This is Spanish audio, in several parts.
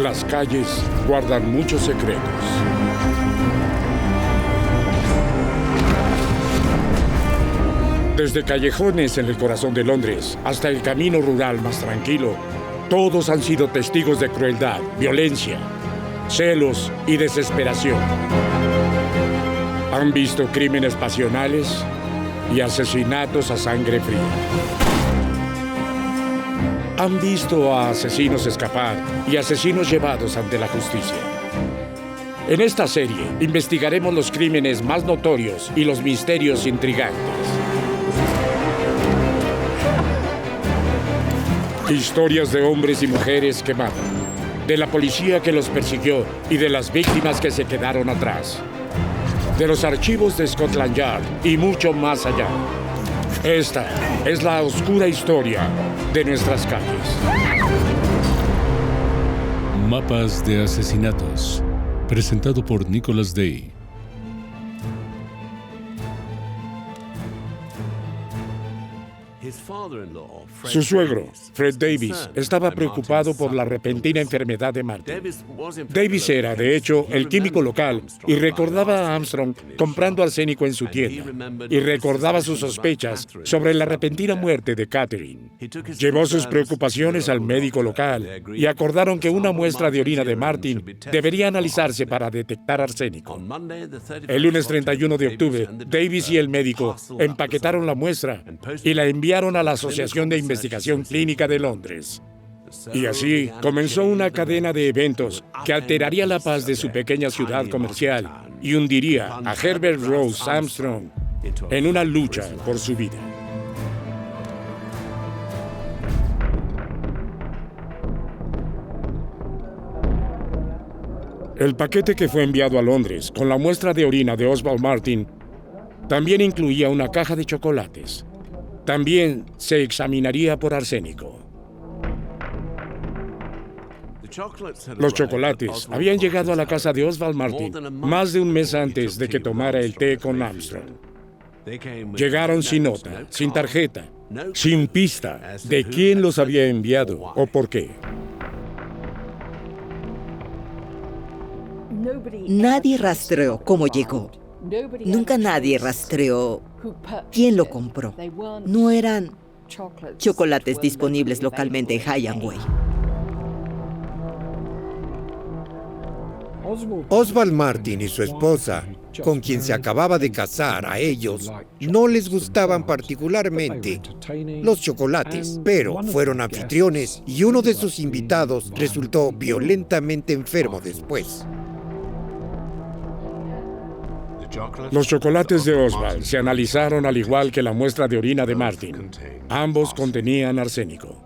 Las calles guardan muchos secretos. Desde callejones en el corazón de Londres hasta el camino rural más tranquilo, todos han sido testigos de crueldad, violencia, celos y desesperación. Han visto crímenes pasionales y asesinatos a sangre fría. Han visto a asesinos escapar y asesinos llevados ante la justicia. En esta serie investigaremos los crímenes más notorios y los misterios intrigantes. Historias de hombres y mujeres que matan, de la policía que los persiguió y de las víctimas que se quedaron atrás, de los archivos de Scotland Yard y mucho más allá. Esta es la oscura historia de nuestras calles. Mapas de asesinatos, presentado por Nicholas Day. Su suegro, Fred Davis, estaba preocupado por la repentina enfermedad de Martin. Davis era, de hecho, el químico local y recordaba a Armstrong comprando arsénico en su tienda y recordaba sus sospechas sobre la repentina muerte de Catherine. Llevó sus preocupaciones al médico local y acordaron que una muestra de orina de Martin debería analizarse para detectar arsénico. El lunes 31 de octubre, Davis y el médico empaquetaron la muestra y la enviaron a la Asociación de Investigación Clínica de Londres. Y así comenzó una cadena de eventos que alteraría la paz de su pequeña ciudad comercial y hundiría a Herbert Rose Armstrong en una lucha por su vida. El paquete que fue enviado a Londres con la muestra de orina de Oswald Martin también incluía una caja de chocolates. También se examinaría por arsénico. Los chocolates habían llegado a la casa de Oswald Martin más de un mes antes de que tomara el té con Armstrong. Llegaron sin nota, sin tarjeta, sin pista de quién los había enviado o por qué. Nadie rastreó cómo llegó. Nunca nadie rastreó quién lo compró. No eran chocolates disponibles localmente en High-and-Way. Oswald Martin y su esposa, con quien se acababa de casar, a ellos no les gustaban particularmente los chocolates, pero fueron anfitriones y uno de sus invitados resultó violentamente enfermo después. Los chocolates de Oswald se analizaron al igual que la muestra de orina de Martin. Ambos contenían arsénico.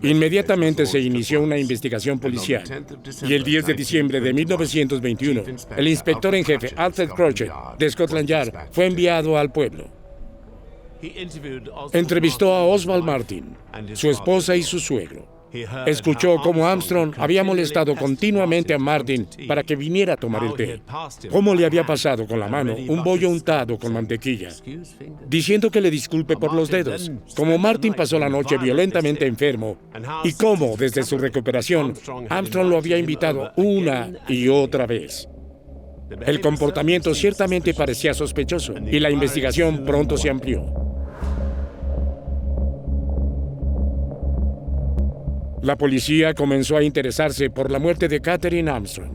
Inmediatamente se inició una investigación policial y el 10 de diciembre de 1921, el inspector en jefe Alfred Crochet de Scotland Yard fue enviado al pueblo. Entrevistó a Oswald Martin, su esposa y su suegro. Escuchó cómo Armstrong había molestado continuamente a Martin para que viniera a tomar el té. Cómo le había pasado con la mano un bollo untado con mantequilla, diciendo que le disculpe por los dedos. Cómo Martin pasó la noche violentamente enfermo y cómo, desde su recuperación, Armstrong lo había invitado una y otra vez. El comportamiento ciertamente parecía sospechoso y la investigación pronto se amplió. La policía comenzó a interesarse por la muerte de Catherine Armstrong.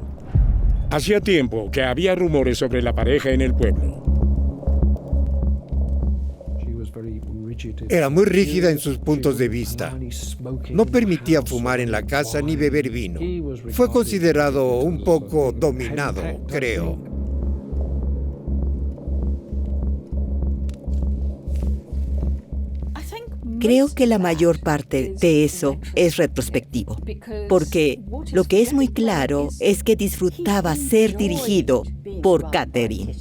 Hacía tiempo que había rumores sobre la pareja en el pueblo. Era muy rígida en sus puntos de vista. No permitía fumar en la casa ni beber vino. Fue considerado un poco dominado, creo. Creo que la mayor parte de eso es retrospectivo, porque lo que es muy claro es que disfrutaba ser dirigido por Catherine.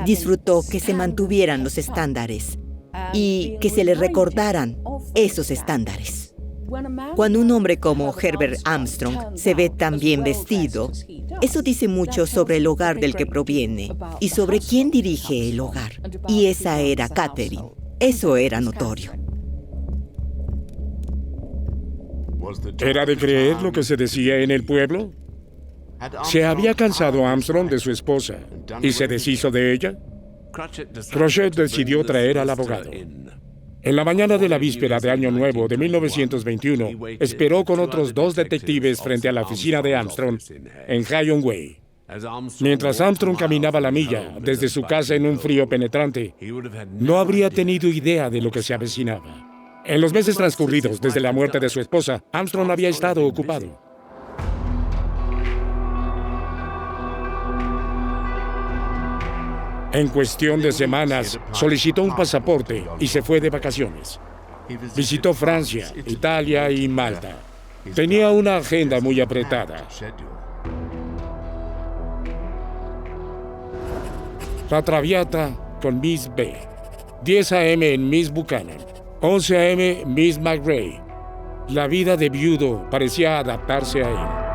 Disfrutó que se mantuvieran los estándares y que se le recordaran esos estándares. Cuando un hombre como Herbert Armstrong se ve tan bien vestido, eso dice mucho sobre el hogar del que proviene y sobre quién dirige el hogar. Y esa era Catherine. Eso era notorio. ¿Era de creer lo que se decía en el pueblo? ¿Se había cansado Armstrong de su esposa y se deshizo de ella? Crochet decidió traer al abogado. En la mañana de la víspera de Año Nuevo de 1921, esperó con otros 2 detectives frente a la oficina de Armstrong en Hyun Way. Mientras Armstrong caminaba la milla desde su casa en un frío penetrante, no habría tenido idea de lo que se avecinaba. En los meses transcurridos desde la muerte de su esposa, Armstrong había estado ocupado. En cuestión de semanas, solicitó un pasaporte y se fue de vacaciones. Visitó Francia, Italia y Malta. Tenía una agenda muy apretada. La Traviata con Miss B. 10 a.m. en Miss Buchanan. 11 a.m. Miss McRae. La vida de viudo parecía adaptarse a él.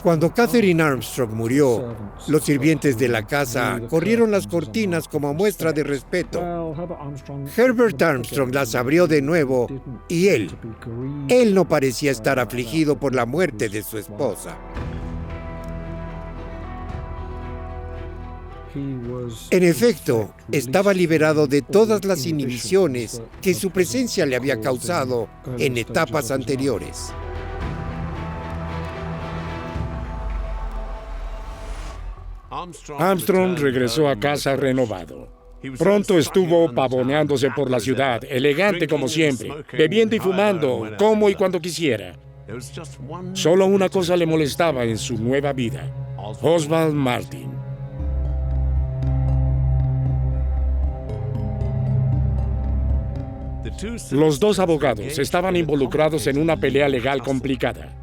Cuando Catherine Armstrong murió, los sirvientes de la casa corrieron las cortinas como muestra de respeto. Herbert Armstrong las abrió de nuevo y él no parecía estar afligido por la muerte de su esposa. En efecto, estaba liberado de todas las inhibiciones que su presencia le había causado en etapas anteriores. Armstrong regresó a casa renovado. Pronto estuvo pavoneándose por la ciudad, elegante como siempre, bebiendo y fumando, como y cuando quisiera. Solo una cosa le molestaba en su nueva vida: Oswald Martin. Los 2 abogados estaban involucrados en una pelea legal complicada.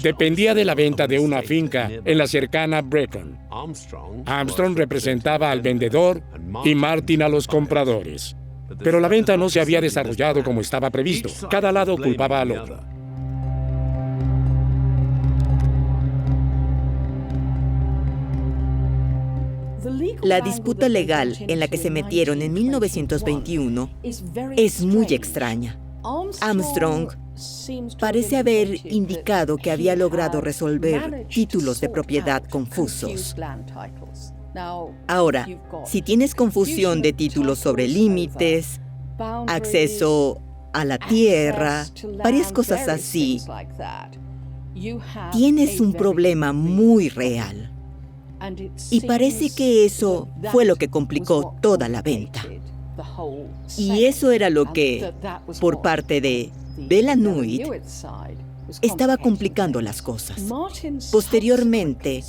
Dependía de la venta de una finca en la cercana Brecon. Armstrong representaba al vendedor y Martin a los compradores. Pero la venta no se había desarrollado como estaba previsto. Cada lado culpaba al otro. La disputa legal en la que se metieron en 1921 es muy extraña. Armstrong parece haber indicado que había logrado resolver títulos de propiedad confusos. Ahora, si tienes confusión de títulos sobre límites, acceso a la tierra, varias cosas así, tienes un problema muy real. Y parece que eso fue lo que complicó toda la venta. Y eso era lo que, por parte de Delanoid, estaba complicando las cosas. Posteriormente,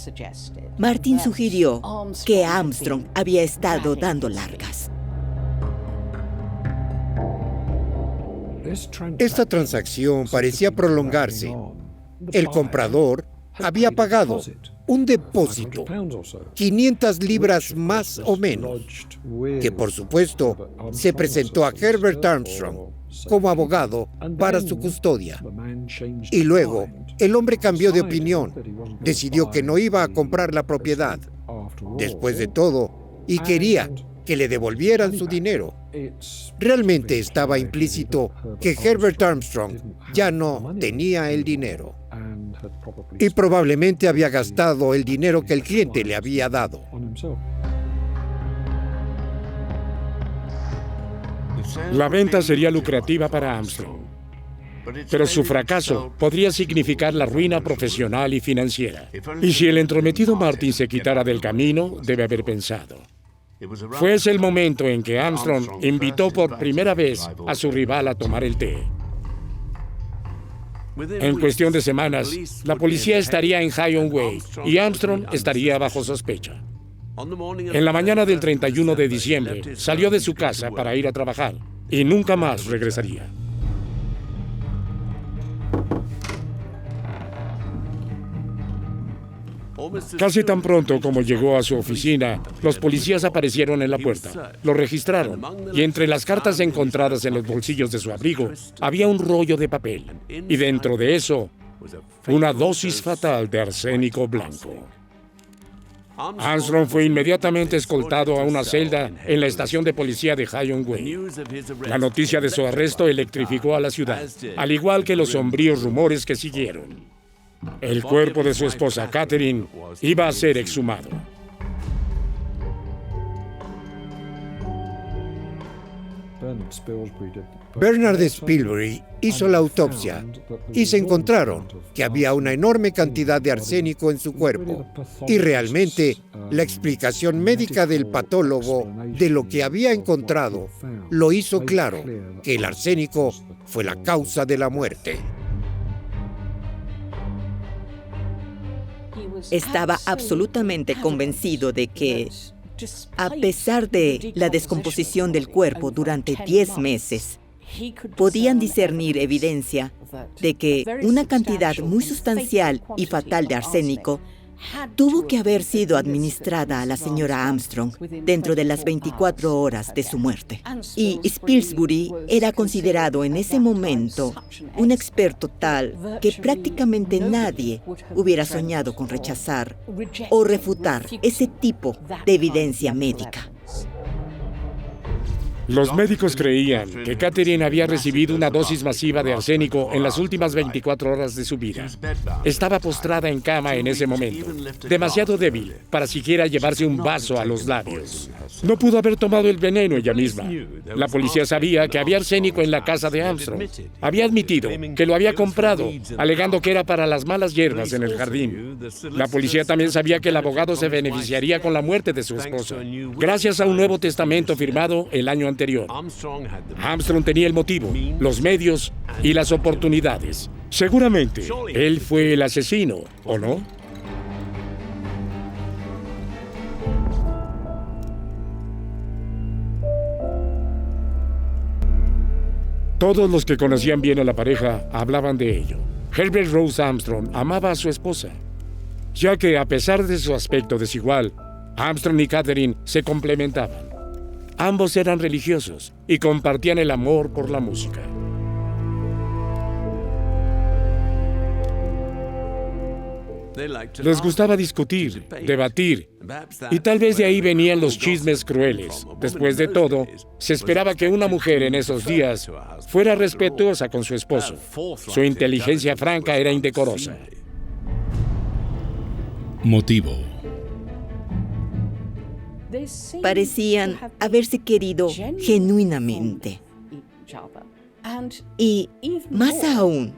Martin sugirió que Armstrong había estado dando largas. Esta transacción parecía prolongarse. El comprador había pagado un depósito, 500 libras más o menos, que por supuesto se presentó a Herbert Armstrong como abogado para su custodia. Y luego, el hombre cambió de opinión, decidió que no iba a comprar la propiedad, después de todo, y quería que le devolvieran su dinero. Realmente estaba implícito que Herbert Armstrong ya no tenía el dinero. Y probablemente había gastado el dinero que el cliente le había dado. La venta sería lucrativa para Armstrong, pero su fracaso podría significar la ruina profesional y financiera. Y si el entrometido Martin se quitara del camino, debe haber pensado. Fue ese el momento en que Armstrong invitó por primera vez a su rival a tomar el té. En cuestión de semanas, la policía estaría en Hyun Way y Armstrong estaría bajo sospecha. En la mañana del 31 de diciembre, salió de su casa para ir a trabajar y nunca más regresaría. Casi tan pronto como llegó a su oficina, los policías aparecieron en la puerta. Lo registraron y entre las cartas encontradas en los bolsillos de su abrigo había un rollo de papel y dentro de eso una dosis fatal de arsénico blanco. Armstrong fue inmediatamente escoltado a una celda en la estación de policía de Hyun Way. La noticia de su arresto electrificó a la ciudad, al igual que los sombríos rumores que siguieron. El cuerpo de su esposa Catherine iba a ser exhumado. Bernard Spilsbury hizo la autopsia y se encontraron que había una enorme cantidad de arsénico en su cuerpo. Y realmente, la explicación médica del patólogo de lo que había encontrado lo hizo claro, que el arsénico fue la causa de la muerte. Estaba absolutamente convencido de que, a pesar de la descomposición del cuerpo durante 10 meses, podían discernir evidencia de que una cantidad muy sustancial y fatal de arsénico tuvo que haber sido administrada a la señora Armstrong dentro de las 24 horas de su muerte. Y Spilsbury era considerado en ese momento un experto tal que prácticamente nadie hubiera soñado con rechazar o refutar ese tipo de evidencia médica. Los médicos creían que Catherine había recibido una dosis masiva de arsénico en las últimas 24 horas de su vida. Estaba postrada en cama en ese momento, demasiado débil para siquiera llevarse un vaso a los labios. No pudo haber tomado el veneno ella misma. La policía sabía que había arsénico en la casa de Armstrong. Había admitido que lo había comprado, alegando que era para las malas hierbas en el jardín. La policía también sabía que el abogado se beneficiaría con la muerte de su esposa, gracias a un nuevo testamento firmado el año anterior. Armstrong tenía el motivo, los medios y las oportunidades. Seguramente, él fue el asesino, ¿o no? Todos los que conocían bien a la pareja hablaban de ello. Herbert Rose Armstrong amaba a su esposa, ya que a pesar de su aspecto desigual, Armstrong y Catherine se complementaban. Ambos eran religiosos y compartían el amor por la música. Les gustaba discutir, debatir, y tal vez de ahí venían los chismes crueles. Después de todo, se esperaba que una mujer en esos días fuera respetuosa con su esposo. Su inteligencia franca era indecorosa. Motivo. Parecían haberse querido genuinamente. Y, más aún,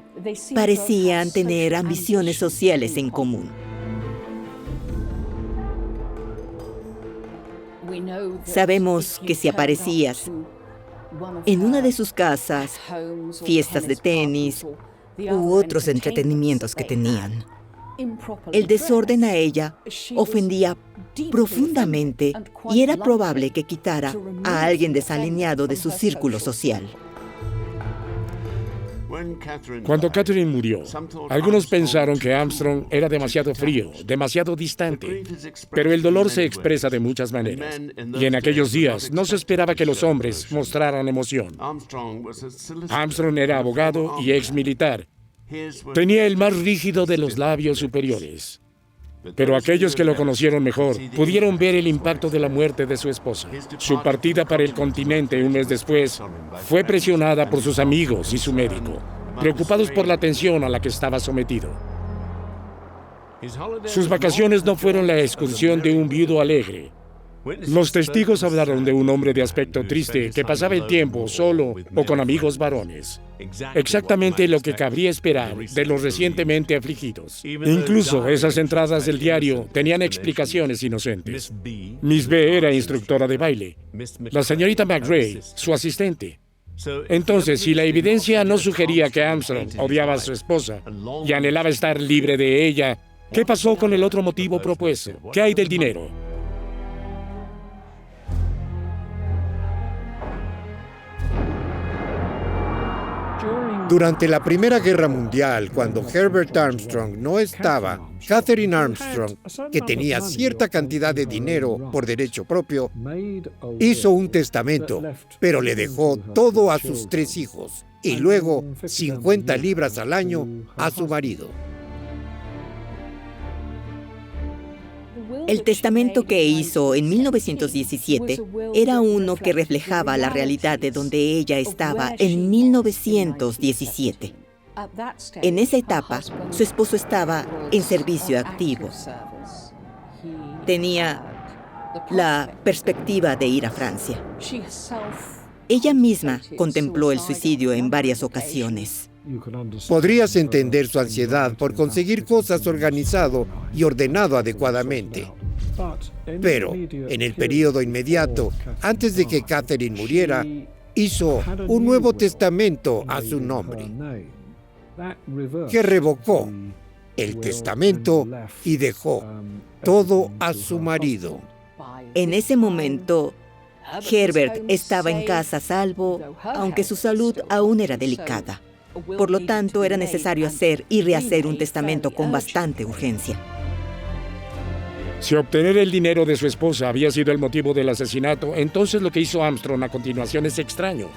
parecían tener ambiciones sociales en común. Sabemos que si aparecías en una de sus casas, fiestas de tenis u otros entretenimientos que tenían, el desorden a ella ofendía profundamente y era probable que quitara a alguien desalineado de su círculo social. Cuando Catherine murió, algunos pensaron que Armstrong era demasiado frío, demasiado distante. Pero el dolor se expresa de muchas maneras. Y en aquellos días no se esperaba que los hombres mostraran emoción. Armstrong era abogado y exmilitar. Tenía el más rígido de los labios superiores. Pero aquellos que lo conocieron mejor pudieron ver el impacto de la muerte de su esposa. Su partida para el continente un mes después fue presionada por sus amigos y su médico, preocupados por la tensión a la que estaba sometido. Sus vacaciones no fueron la excursión de un viudo alegre. Los testigos hablaron de un hombre de aspecto triste que pasaba el tiempo solo o con amigos varones. Exactamente lo que cabría esperar de los recientemente afligidos. Incluso esas entradas del diario tenían explicaciones inocentes. Miss B era instructora de baile. La señorita McRae, su asistente. Entonces, si la evidencia no sugería que Armstrong odiaba a su esposa y anhelaba estar libre de ella, ¿qué pasó con el otro motivo propuesto? ¿Qué hay del dinero? Durante la Primera Guerra Mundial, cuando Herbert Armstrong no estaba, Catherine Armstrong, que tenía cierta cantidad de dinero por derecho propio, hizo un testamento, pero le dejó todo a sus 3 hijos y luego 50 libras al año a su marido. El testamento que hizo en 1917 era uno que reflejaba la realidad de donde ella estaba en 1917. En esa etapa, su esposo estaba en servicio activo. Tenía la perspectiva de ir a Francia. Ella misma contempló el suicidio en varias ocasiones. Podrías entender su ansiedad por conseguir cosas organizado y ordenado adecuadamente. Pero, en el período inmediato, antes de que Catherine muriera, hizo un Nuevo Testamento a su nombre, que revocó el testamento y dejó todo a su marido. En ese momento, Herbert estaba en casa a salvo, aunque su salud aún era delicada. Por lo tanto, era necesario hacer y rehacer un testamento con bastante urgencia. Si obtener el dinero de su esposa había sido el motivo del asesinato, entonces lo que hizo Armstrong a continuación es extraño.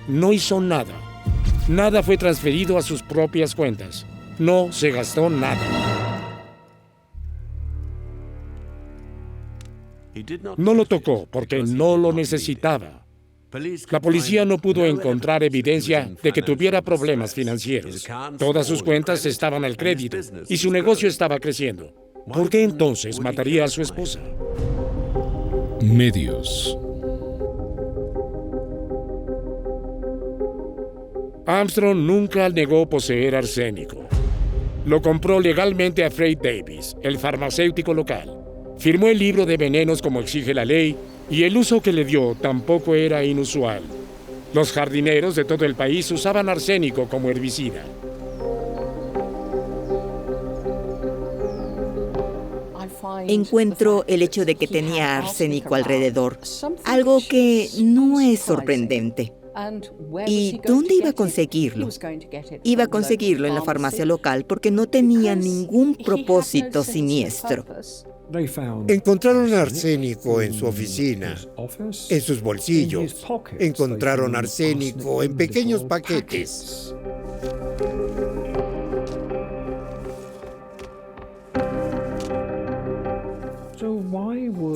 No hizo nada. Nada fue transferido a sus propias cuentas. No se gastó nada. No lo tocó porque no lo necesitaba. La policía no pudo encontrar evidencia de que tuviera problemas financieros. Todas sus cuentas estaban al crédito y su negocio estaba creciendo. ¿Por qué entonces mataría a su esposa? Medios. Armstrong nunca negó poseer arsénico. Lo compró legalmente a Fred Davis, el farmacéutico local. Firmó el libro de venenos como exige la ley y el uso que le dio tampoco era inusual. Los jardineros de todo el país usaban arsénico como herbicida. Encuentro el hecho de que tenía arsénico alrededor, algo que no es sorprendente. ¿Y dónde iba a conseguirlo? Iba a conseguirlo en la farmacia local porque no tenía ningún propósito siniestro. Encontraron arsénico en su oficina, en sus bolsillos. Encontraron arsénico en pequeños paquetes.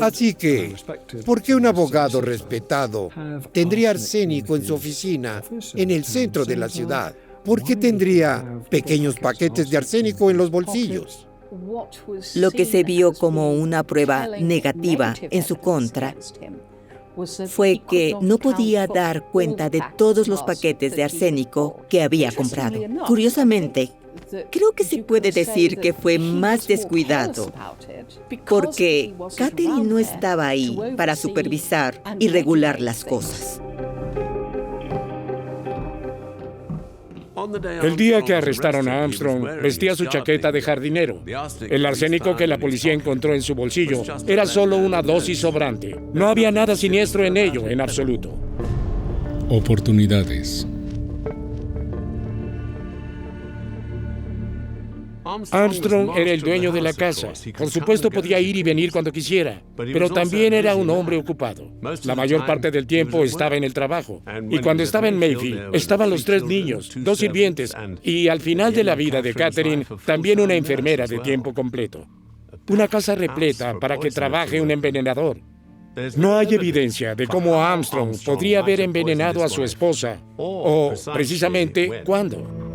Así que, ¿por qué un abogado respetado tendría arsénico en su oficina en el centro de la ciudad? ¿Por qué tendría pequeños paquetes de arsénico en los bolsillos? Lo que se vio como una prueba negativa en su contra fue que no podía dar cuenta de todos los paquetes de arsénico que había comprado. Curiosamente, creo que se puede decir que fue más descuidado, porque Catherine no estaba ahí para supervisar y regular las cosas. El día que arrestaron a Armstrong, vestía su chaqueta de jardinero. El arsénico que la policía encontró en su bolsillo era solo una dosis sobrante. No había nada siniestro en ello, en absoluto. Oportunidades. Armstrong era el dueño de la casa. Por supuesto, podía ir y venir cuando quisiera, pero también era un hombre ocupado. La mayor parte del tiempo estaba en el trabajo. Y cuando estaba en Mayfield, estaban los 3 niños, 2 sirvientes, y al final de la vida de Catherine, también una enfermera de tiempo completo. Una casa repleta para que trabaje un envenenador. No hay evidencia de cómo Armstrong podría haber envenenado a su esposa, o precisamente cuándo.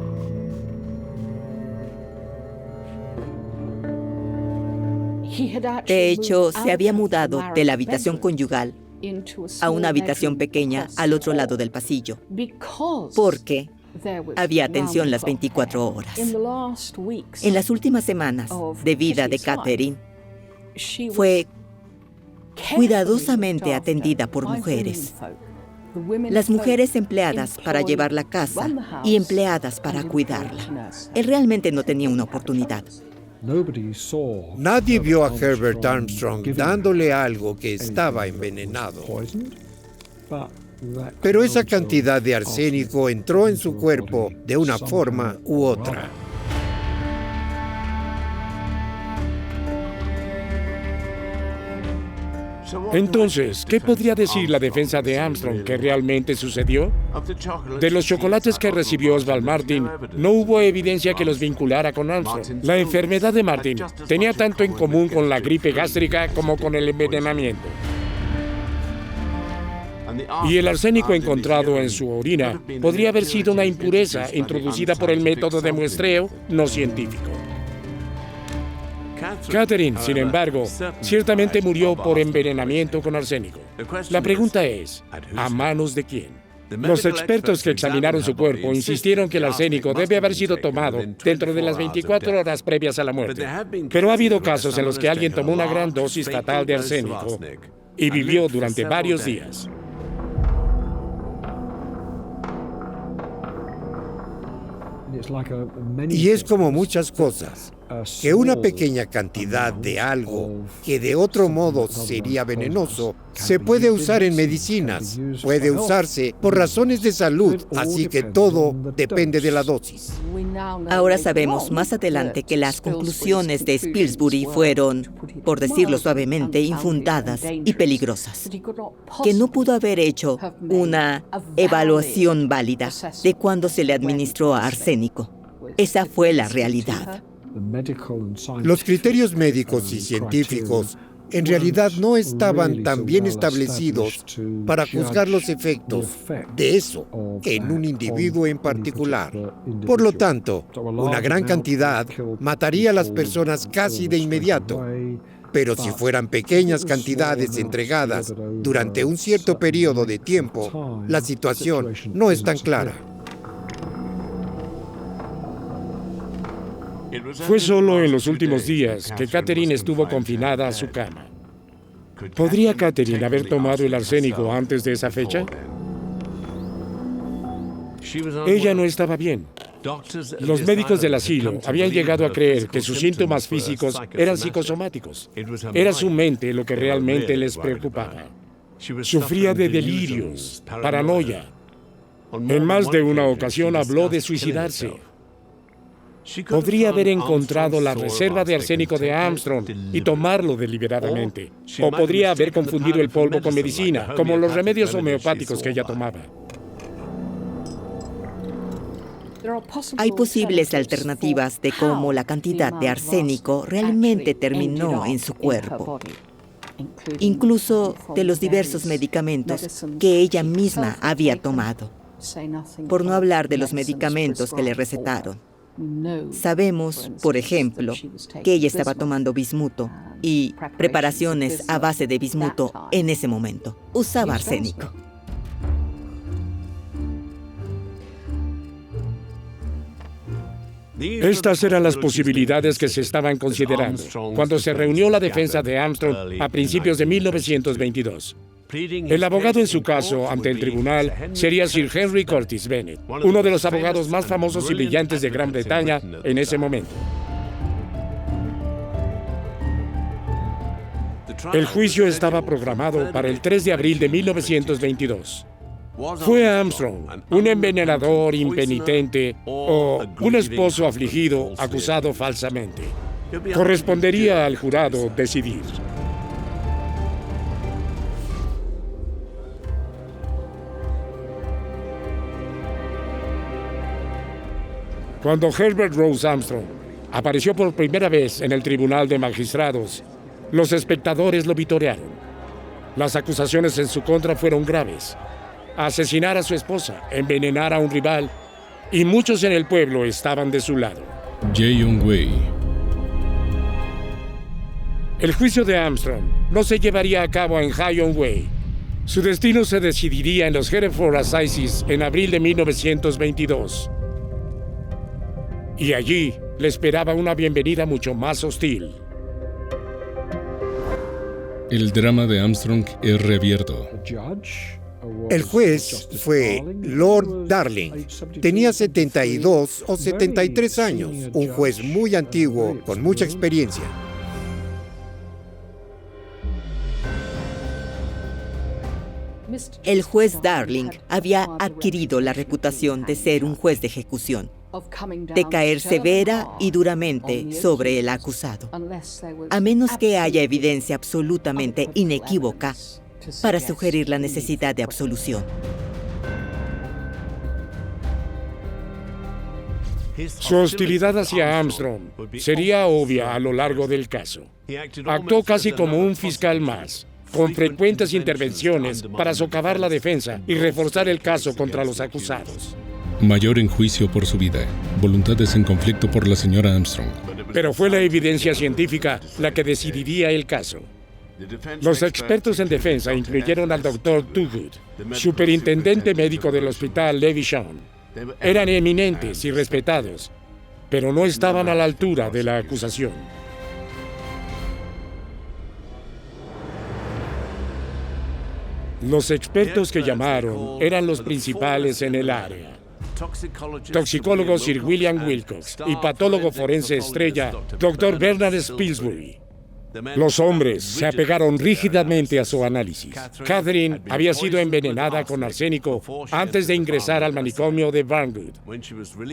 De hecho, se había mudado de la habitación conyugal a una habitación pequeña al otro lado del pasillo, porque había atención las 24 horas. En las últimas semanas de vida de Catherine, fue cuidadosamente atendida por mujeres. Las mujeres empleadas para llevar la casa y empleadas para cuidarla. Él realmente no tenía una oportunidad. Nadie vio a Herbert Armstrong dándole algo que estaba envenenado. Pero esa cantidad de arsénico entró en su cuerpo de una forma u otra. Entonces, ¿qué podría decir la defensa de Armstrong que realmente sucedió? De los chocolates que recibió Oswald Martin, no hubo evidencia que los vinculara con Armstrong. La enfermedad de Martin tenía tanto en común con la gripe gástrica como con el envenenamiento. Y el arsénico encontrado en su orina podría haber sido una impureza introducida por el método de muestreo no científico. Catherine, sin embargo, ciertamente murió por envenenamiento con arsénico. La pregunta es, ¿a manos de quién? Los expertos que examinaron su cuerpo insistieron que el arsénico debe haber sido tomado dentro de las 24 horas previas a la muerte. Pero ha habido casos en los que alguien tomó una gran dosis fatal de arsénico y vivió durante varios días. Y es como muchas cosas, que una pequeña cantidad de algo que de otro modo sería venenoso se puede usar en medicinas, puede usarse por razones de salud, así que todo depende de la dosis. Ahora sabemos más adelante que las conclusiones de Spilsbury fueron, por decirlo suavemente, infundadas y peligrosas, que no pudo haber hecho una evaluación válida de cuándo se le administró arsénico. Esa fue la realidad. Los criterios médicos y científicos en realidad no estaban tan bien establecidos para juzgar los efectos de eso en un individuo en particular. Por lo tanto, una gran cantidad mataría a las personas casi de inmediato. Pero si fueran pequeñas cantidades entregadas durante un cierto periodo de tiempo, la situación no es tan clara. Fue solo en los últimos días que Catherine estuvo confinada a su cama. ¿Podría Catherine haber tomado el arsénico antes de esa fecha? Ella no estaba bien. Los médicos del asilo habían llegado a creer que sus síntomas físicos eran psicosomáticos. Era su mente lo que realmente les preocupaba. Sufría de delirios, paranoia. En más de una ocasión habló de suicidarse. Podría haber encontrado la reserva de arsénico de Armstrong y tomarlo deliberadamente. O podría haber confundido el polvo con medicina, como los remedios homeopáticos que ella tomaba. Hay posibles alternativas de cómo la cantidad de arsénico realmente terminó en su cuerpo, incluso de los diversos medicamentos que ella misma había tomado, por no hablar de los medicamentos que le recetaron. Sabemos, por ejemplo, que ella estaba tomando bismuto y preparaciones a base de bismuto en ese momento. Usaba arsénico. Estas eran las posibilidades que se estaban considerando cuando se reunió la defensa de Armstrong a principios de 1922. El abogado en su caso ante el tribunal sería Sir Henry Curtis Bennett, uno de los abogados más famosos y brillantes de Gran Bretaña en ese momento. El juicio estaba programado para el 3 de abril de 1922. ¿Fue Armstrong un envenenador impenitente o un esposo afligido acusado falsamente? Correspondería al jurado decidir. Cuando Herbert Rose Armstrong apareció por primera vez en el Tribunal de Magistrados, los espectadores lo vitorearon. Las acusaciones en su contra fueron graves. Asesinar a su esposa, envenenar a un rival, y muchos en el pueblo estaban de su lado. Jae Yong-wei. El juicio de Armstrong no se llevaría a cabo en Jae Yong-wei. Su destino se decidiría en los Hereford Assizes en abril de 1922. Y allí le esperaba una bienvenida mucho más hostil. El drama de Armstrong es reabierto. El juez fue Lord Darling. Tenía 72 o 73 años, un juez muy antiguo, con mucha experiencia. El juez Darling había adquirido la reputación de ser un juez de ejecución, de caer severa y duramente sobre el acusado, a menos que haya evidencia absolutamente inequívoca para sugerir la necesidad de absolución. Su hostilidad hacia Armstrong sería obvia a lo largo del caso. Actuó casi como un fiscal más, con frecuentes intervenciones para socavar la defensa y reforzar el caso contra los acusados. Mayor en juicio por su vida, voluntades en conflicto por la señora Armstrong. Pero fue la evidencia científica la que decidiría el caso. Los expertos en defensa incluyeron al Dr. Toogood, superintendente médico del hospital Levisham. Eran eminentes y respetados, pero no estaban a la altura de la acusación. Los expertos que llamaron eran los principales en el área. Toxicólogo Sir William Wilcox y patólogo forense estrella Dr. Bernard Spilsbury. Los hombres se apegaron rígidamente a su análisis. Catherine había sido envenenada con arsénico antes de ingresar al manicomio de Barnwood.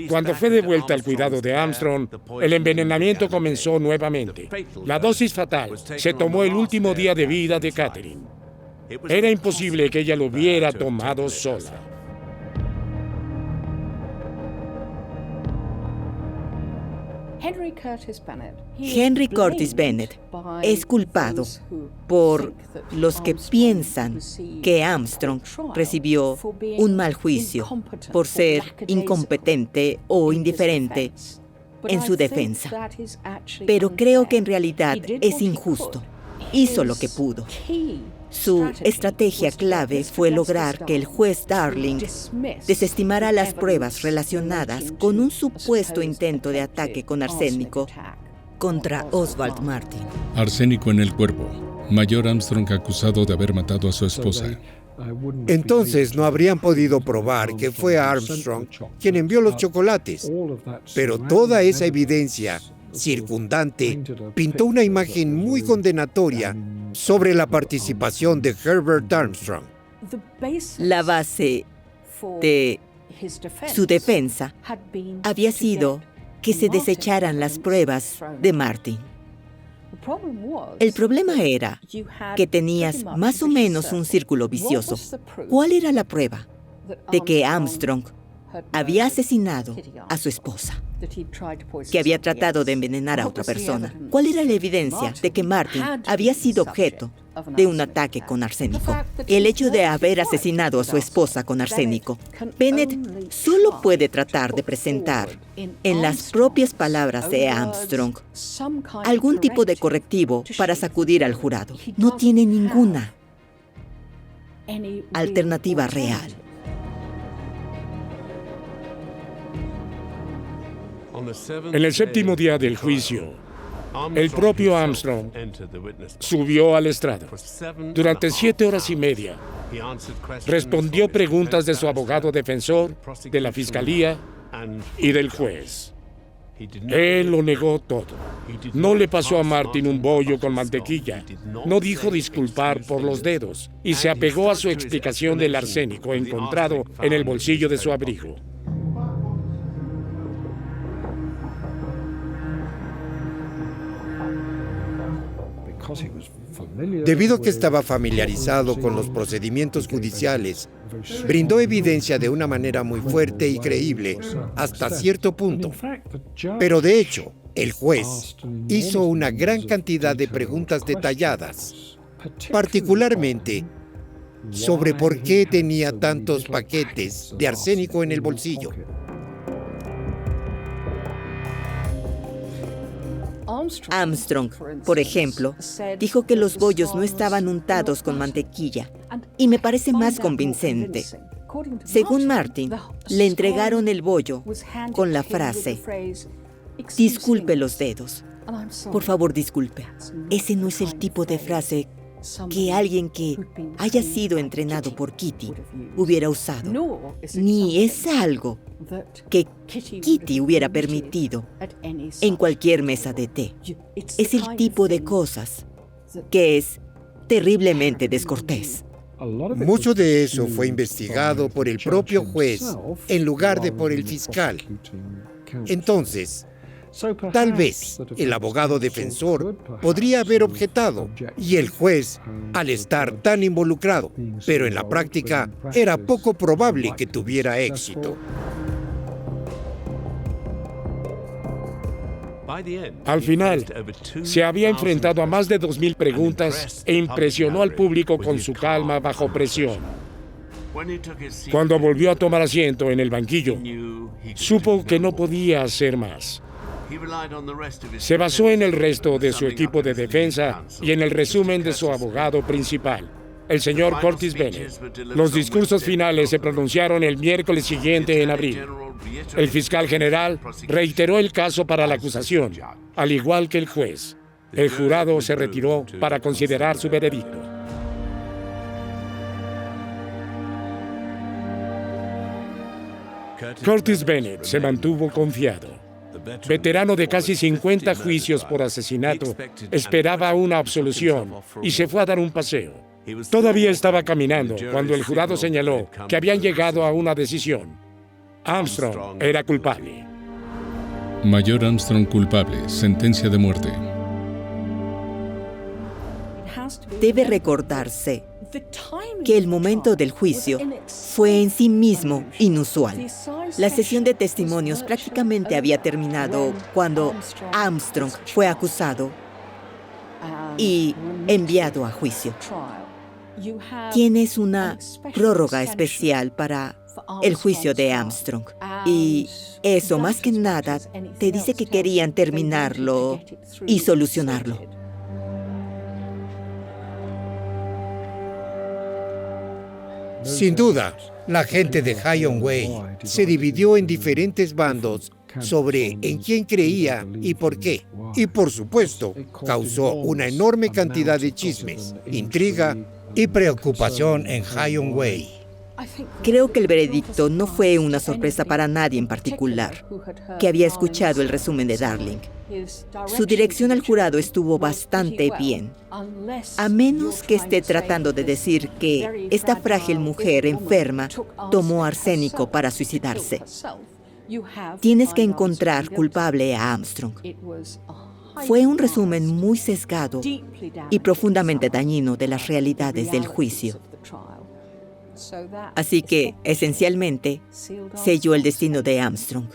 Cuando fue devuelta al cuidado de Armstrong, el envenenamiento comenzó nuevamente. La dosis fatal se tomó el último día de vida de Catherine. Era imposible que ella lo hubiera tomado sola. Henry Curtis Bennett es culpado por los que piensan que Armstrong recibió un mal juicio por ser incompetente o indiferente en su defensa. Pero creo que en realidad es injusto. Hizo lo que pudo. Su estrategia clave fue lograr que el juez Darling desestimara las pruebas relacionadas con un supuesto intento de ataque con arsénico contra Oswald Martin. Arsénico en el cuerpo. Mayor Armstrong acusado de haber matado a su esposa. Entonces no habrían podido probar que fue Armstrong quien envió los chocolates. Pero toda esa evidencia circundante pintó una imagen muy condenatoria sobre la participación de Herbert Armstrong. La base de su defensa había sido que se desecharan las pruebas de Martin. El problema era que tenías más o menos un círculo vicioso. ¿Cuál era la prueba de que Armstrong había asesinado a su esposa, que había tratado de envenenar a otra persona? ¿Cuál era la evidencia de que Martin había sido objeto de un ataque con arsénico? El hecho de haber asesinado a su esposa con arsénico. Bennett solo puede tratar de presentar, en las propias palabras de Armstrong, algún tipo de correctivo para sacudir al jurado. No tiene ninguna alternativa real. En el séptimo día del juicio, el propio Armstrong subió al estrado. Durante 7 horas y media, respondió preguntas de su abogado defensor, de la fiscalía y del juez. Él lo negó todo. No le pasó a Martin un bollo con mantequilla. No dijo disculpar por los dedos y se apegó a su explicación del arsénico encontrado en el bolsillo de su abrigo. Debido a que estaba familiarizado con los procedimientos judiciales, brindó evidencia de una manera muy fuerte y creíble hasta cierto punto. Pero de hecho, el juez hizo una gran cantidad de preguntas detalladas, particularmente sobre por qué tenía tantos paquetes de arsénico en el bolsillo. Armstrong, por ejemplo, dijo que los bollos no estaban untados con mantequilla, y me parece más convincente. Según Martin, le entregaron el bollo con la frase: disculpe los dedos. Por favor, disculpe. Ese no es el tipo de frase que alguien que haya sido entrenado por Kitty hubiera usado, ni es algo que Kitty hubiera permitido en cualquier mesa de té. Es el tipo de cosas que es terriblemente descortés. Mucho de eso fue investigado por el propio juez en lugar de por el fiscal. Entonces, tal vez el abogado defensor podría haber objetado y el juez al estar tan involucrado, pero en la práctica era poco probable que tuviera éxito. Al final, se había enfrentado a más de 2,000 preguntas e impresionó al público con su calma bajo presión. Cuando volvió a tomar asiento en el banquillo, supo que no podía hacer más. Se basó en el resto de su equipo de defensa y en el resumen de su abogado principal, el señor Curtis Bennett. Los discursos finales se pronunciaron el miércoles siguiente en abril. El fiscal general reiteró el caso para la acusación, al igual que el juez. El jurado se retiró para considerar su veredicto. Curtis Bennett se mantuvo confiado. Veterano de casi 50 juicios por asesinato, esperaba una absolución y se fue a dar un paseo. Todavía estaba caminando cuando el jurado señaló que habían llegado a una decisión. Armstrong era culpable. Mayor Armstrong culpable, sentencia de muerte. Debe recordarse que el momento del juicio fue en sí mismo inusual. La sesión de testimonios prácticamente había terminado cuando Armstrong fue acusado y enviado a juicio. Tienes una prórroga especial para el juicio de Armstrong. Y eso, más que nada, te dice que querían terminarlo y solucionarlo. Sin duda, la gente de High-on-Wye se dividió en diferentes bandos sobre en quién creía y por qué. Y por supuesto, causó una enorme cantidad de chismes, intriga y preocupación en High-on-Wye. Creo que el veredicto no fue una sorpresa para nadie en particular, que había escuchado el resumen de Darling. Su dirección al jurado estuvo bastante bien, a menos que esté tratando de decir que esta frágil mujer enferma tomó arsénico para suicidarse. Tienes que encontrar culpable a Armstrong. Fue un resumen muy sesgado y profundamente dañino de las realidades del juicio. Así que, esencialmente, selló el destino de Armstrong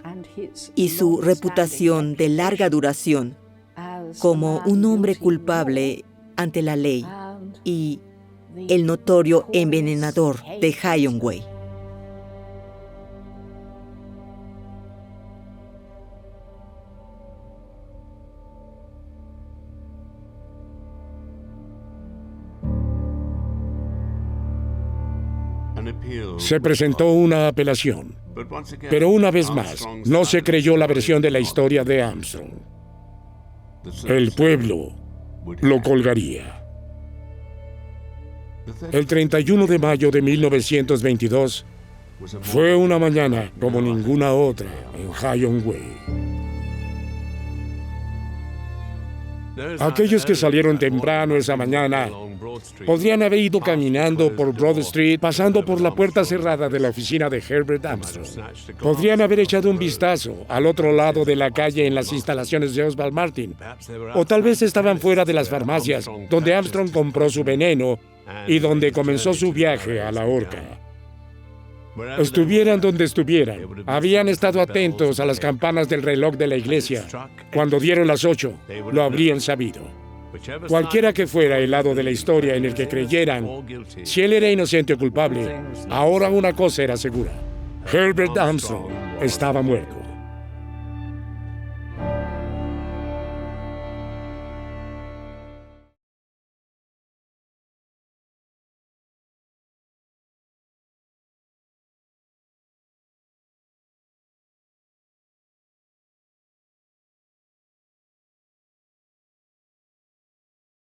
y su reputación de larga duración como un hombre culpable ante la ley y el notorio envenenador de High-on-Wye. Se presentó una apelación, pero una vez más, no se creyó la versión de la historia de Armstrong. El pueblo lo colgaría. El 31 de mayo de 1922 fue una mañana como ninguna otra en High-on-Wye. Aquellos que salieron temprano esa mañana podrían haber ido caminando por Broad Street, pasando por la puerta cerrada de la oficina de Herbert Armstrong. Podrían haber echado un vistazo al otro lado de la calle en las instalaciones de Oswald Martin. O tal vez estaban fuera de las farmacias donde Armstrong compró su veneno y donde comenzó su viaje a la horca. Estuvieran donde estuvieran, habían estado atentos a las campanas del reloj de la iglesia. Cuando dieron las 8, lo habrían sabido. Cualquiera que fuera el lado de la historia en el que creyeran, si él era inocente o culpable, ahora una cosa era segura: Herbert Armstrong estaba muerto.